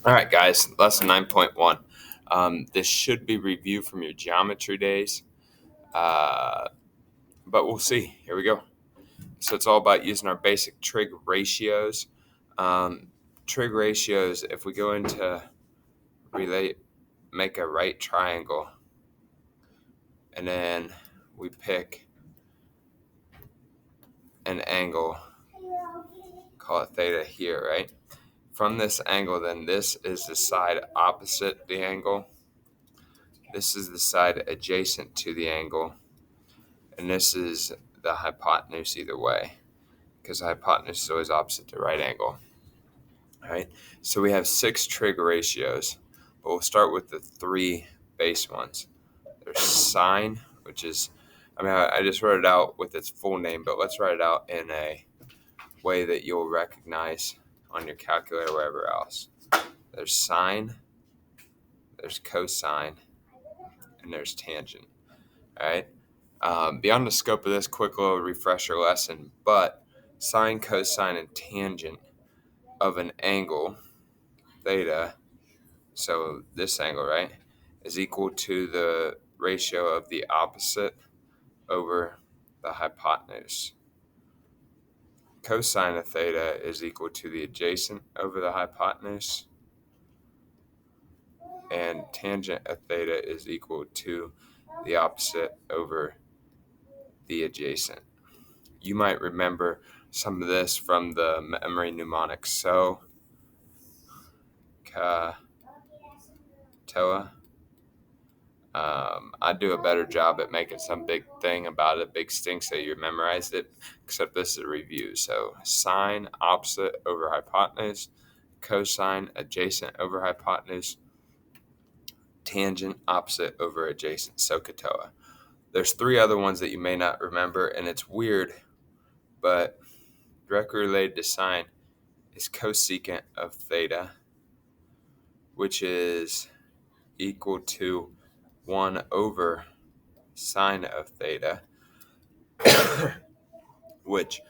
All right, guys, lesson 9.1. This should be review from your geometry days, uh, but we'll see. Here we go. So it's all about using our basic trig ratios. Um, Trig ratios, if we go into relate, make a right triangle, and then we pick an angle, call it theta here, right? From this angle, then this is the side opposite the angle. This is the side adjacent to the angle. And this is the hypotenuse either way, because the hypotenuse is always opposite to right angle. All right. So we have 6 trig ratios, but we'll start with the 3 base ones. There's sine, which is, I just wrote it out with its full name, but let's write it out in a way that you'll recognize on your calculator or wherever else. There's sine, there's cosine, and there's tangent. All right. Beyond the scope of this quick little refresher lesson, but sine, cosine, and tangent of an angle, theta, so this angle, right, is equal to the ratio of the opposite over the hypotenuse. Cosine of theta is equal to the adjacent over the hypotenuse, and tangent of theta is equal to the opposite over the adjacent. You might remember some of this from the memory mnemonics. So, Toa. I do a better job at making some big thing about it, big stink, so you memorized it, except this is a review. So, sine opposite over hypotenuse, cosine adjacent over hypotenuse, tangent opposite over adjacent. So, Katoa. There's 3 other ones that you may not remember, and it's weird, but directly related to sine is cosecant of theta, which is equal to 1 over sine of theta, which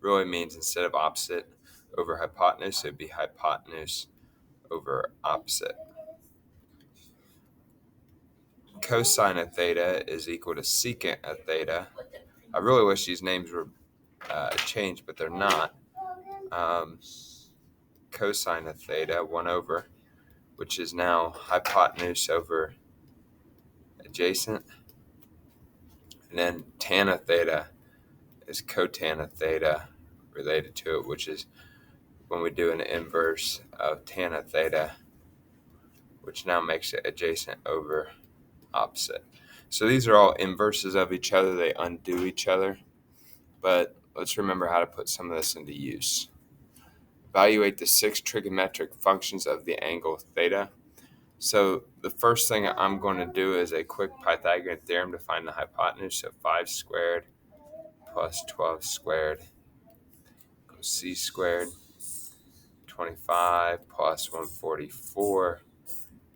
really means instead of opposite over hypotenuse, it'd be hypotenuse over opposite. Cosine of theta is equal to secant of theta. I really wish these names were changed, but they're not. Cosine of theta, 1 over, which is now hypotenuse over adjacent. And then tan of theta is cotan of theta related to it, which is when we do an inverse of tan of theta, which now makes it adjacent over opposite. So these are all inverses of each other. They undo each other. But let's remember how to put some of this into use. Evaluate the 6 trigonometric functions of the angle theta. So the first thing I'm going to do is a quick Pythagorean theorem to find the hypotenuse. So 5 squared plus 12 squared equals c squared. 25 plus 144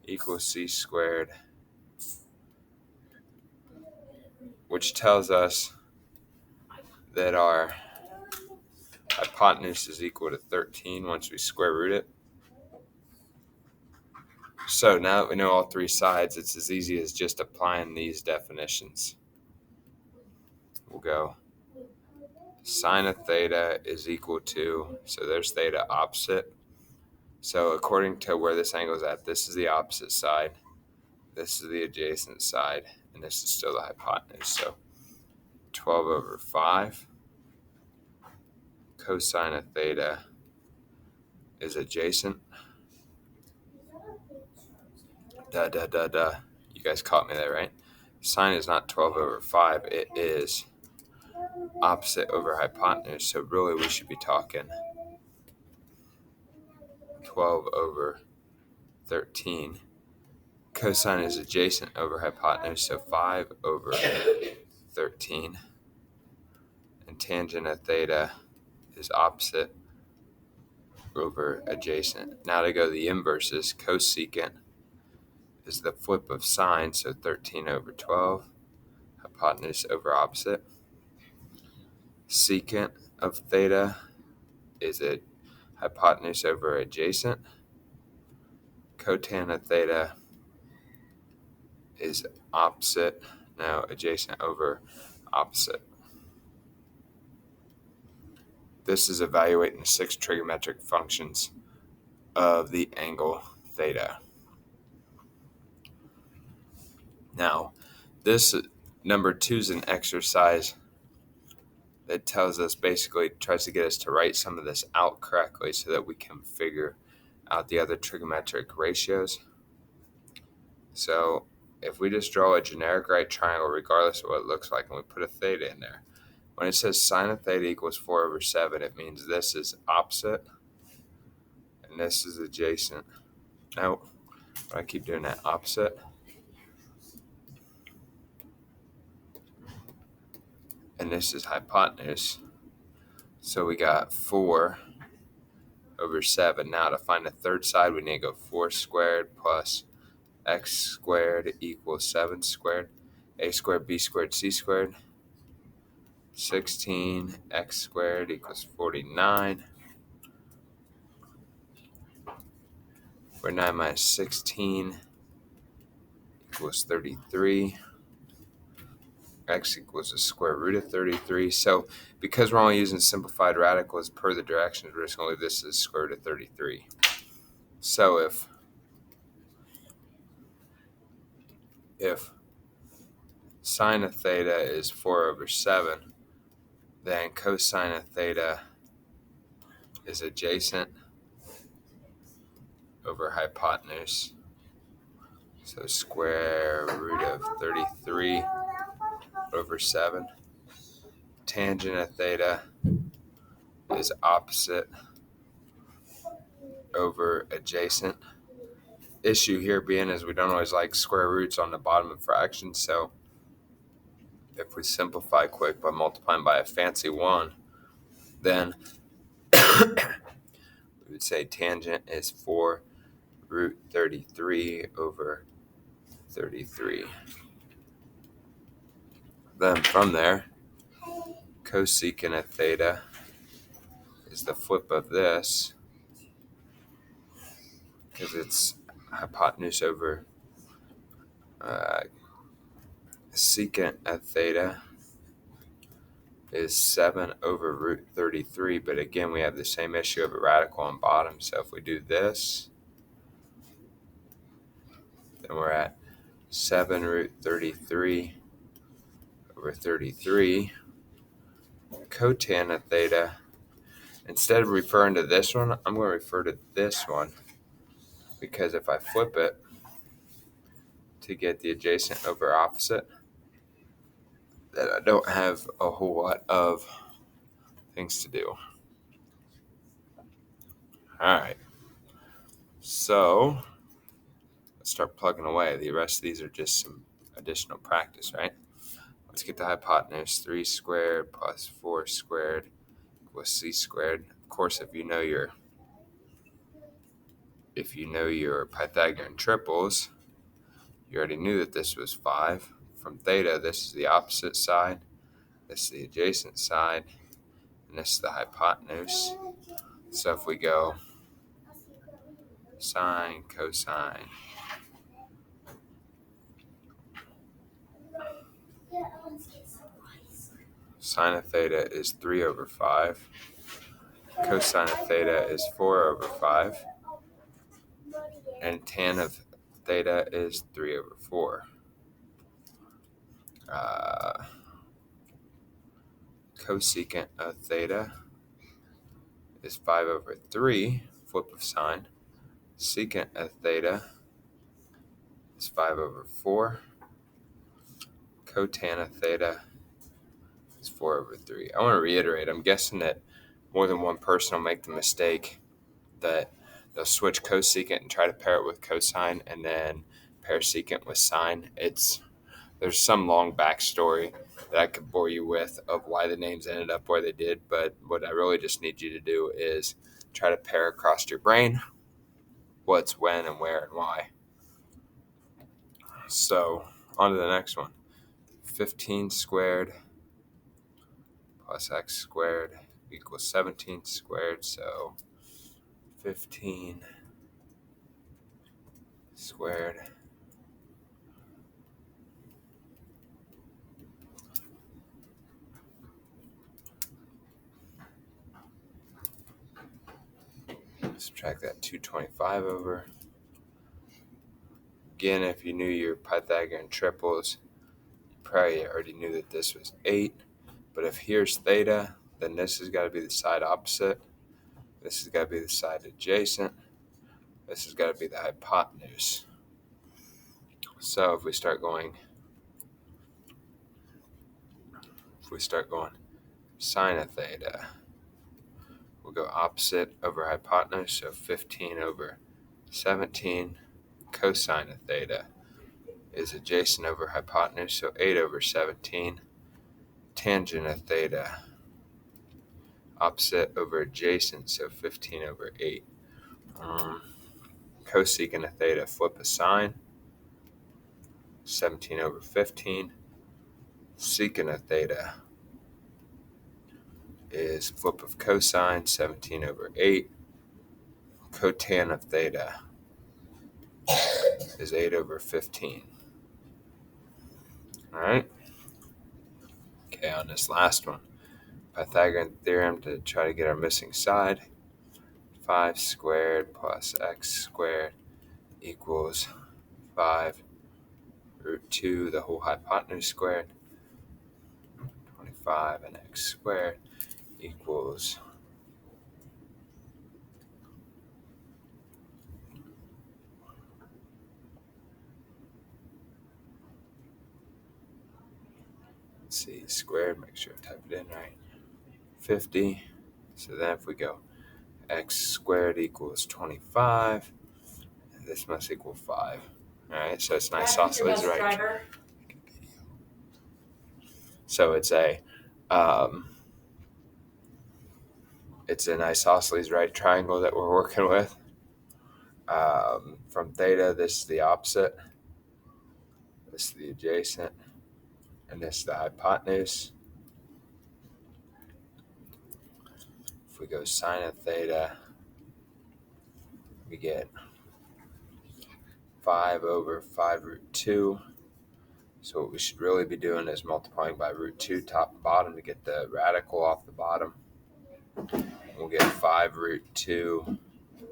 equals c squared, which tells us that our hypotenuse is equal to 13 once we square root it. So now that we know all 3 sides, it's as easy as just applying these definitions. We'll go sine of theta is equal to, so there's theta opposite. So according to where this angle is at, this is the opposite side, this is the adjacent side, and this is still the hypotenuse. So 12 over 5. Cosine of theta is adjacent. You guys caught me there, right? Sine is not 12 over 5. It is opposite over hypotenuse. So really we should be talking 12 over 13. Cosine is adjacent over hypotenuse. So 5 over 13. And tangent of theta is opposite over adjacent. Now to go the inverses, cosecant is the flip of sine, so 13 over 12, hypotenuse over opposite. Secant of theta is a hypotenuse over adjacent. Cotan of theta is opposite, now adjacent over opposite. This is evaluating the 6 trigonometric functions of the angle theta. Now, this number 2 is an exercise that tells us, basically tries to get us to write some of this out correctly so that we can figure out the other trigonometric ratios. So if we just draw a generic right triangle regardless of what it looks like and we put a theta in there, when it says sine of theta equals 4 over 7, it means this is opposite and this is adjacent. Now, I keep doing that, opposite. And this is hypotenuse. So we got 4 over 7. Now to find the third side, we need to go 4 squared plus x squared equals 7 squared. A squared, b squared, c squared. 16 x squared equals 49. 49 minus 16 equals 33. X equals the square root of 33. So because we're only using simplified radicals per the directions, we're just going to leave this as square root of 33. So if sine of theta is 4 over 7, then cosine of theta is adjacent over hypotenuse. So square root of 33 over 7. Tangent of theta is opposite over adjacent. Issue here being is we don't always like square roots on the bottom of fractions, so if we simplify quick by multiplying by a fancy 1, then we would say tangent is 4 root 33 over 33. Then from there, cosecant of theta is the flip of this, because it's hypotenuse over secant of theta is 7 over root 33, but again we have the same issue of a radical on bottom, so if we do this, then we're at 7 root 33 over 33. Cotan of theta, instead of referring to this one, I'm going to refer to this one, because if I flip it to get the adjacent over opposite, then I don't have a whole lot of things to do. Alright, so let's start plugging away. The rest of these are just some additional practice, right? Let's get the hypotenuse. 3 squared plus 4 squared equals c squared. Of course, if you know your Pythagorean triples, you already knew that this was 5. From theta, this is the opposite side, this is the adjacent side, and this is the hypotenuse. So if we go sine, cosine, sine of theta is 3 over 5. Cosine of theta is 4 over 5. And tan of theta is 3 over 4. Cosecant of theta is 5 over 3, flip of sine. Secant of theta is 5 over 4. Cotan of theta is 4 over 3. I want to reiterate, I'm guessing that more than one person will make the mistake that they'll switch cosecant and try to pair it with cosine and then pair secant with sine. There's some long backstory that I could bore you with of why the names ended up where they did, but what I really just need you to do is try to pair across your brain what's when and where and why. So, on to the next one. 15 squared plus x squared equals 17 squared, so 15 squared subtract that 225 over. Again, if you knew your Pythagorean triples, you probably already knew that this was 8. But if here's theta, then this has got to be the side opposite. This has got to be the side adjacent. This has got to be the hypotenuse. So if we start going sine of theta, we'll go opposite over hypotenuse, so 15 over 17. Cosine of theta is adjacent over hypotenuse, so 8 over 17. Tangent of theta, opposite over adjacent, so 15 over 8. Cosecant of theta, flip a sine, 17 over 15. Secant of theta is flip of cosine, 17 over 8. Cotan of theta is 8 over 15. All right. Okay, on this last one, Pythagorean theorem to try to get our missing side. 5 squared plus x squared equals 5 root 2, the whole hypotenuse squared. 25 and x squared equals squared, make sure I type it in right, 50. So then if we go x squared equals 25, this must equal 5. All right, so it's an isosceles right. So it's an isosceles right triangle that we're working with. From theta, this is the opposite, this is the adjacent, and this is the hypotenuse. If we go sine of theta, we get 5 over 5 root 2. So what we should really be doing is multiplying by root 2 top and bottom to get the radical off the bottom. We'll get 5 root 2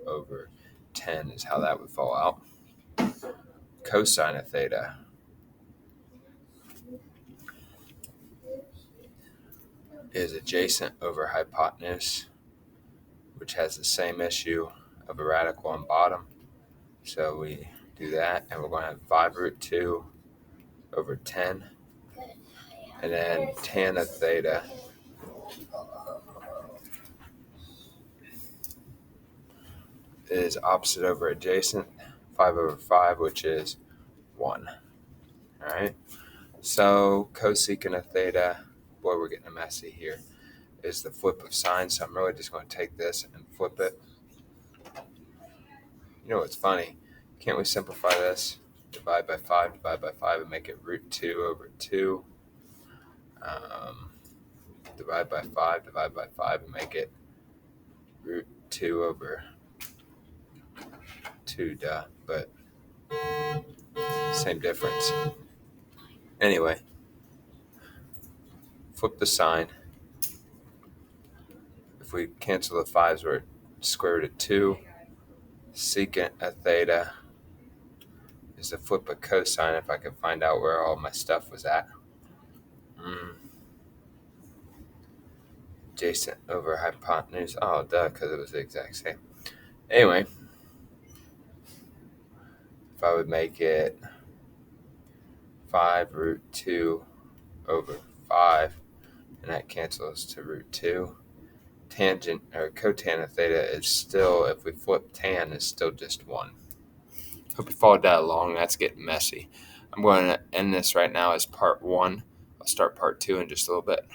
over 10 is how that would fall out. Cosine of theta is adjacent over hypotenuse, which has the same issue of a radical on bottom. So we do that, and we're going to have 5 root 2 over 10. And then tan of theta is opposite over adjacent, 5 over 5, which is 1. All right. So cosecant of theta, boy, we're getting messy here, is the flip of sine. So I'm really just going to take this and flip it. You know what's funny? Can't we simplify this? Divide by 5, and make it root 2 over 2. Divide by 5, and make it root 2 over 2, but same difference. Anyway, flip the sign. If we cancel the 5s, we're at square root of 2. Secant of theta is the flip of cosine, if I can find out where all my stuff was at. Adjacent over hypotenuse. Oh, duh, because it was the exact same. Anyway, if I would make it 5 root 2 over 5, and that cancels to root 2. Tangent or cotan of theta is still, if we flip tan, is still just 1. Hope you followed that along. That's getting messy. I'm going to end this right now as part 1. I'll start part 2 in just a little bit.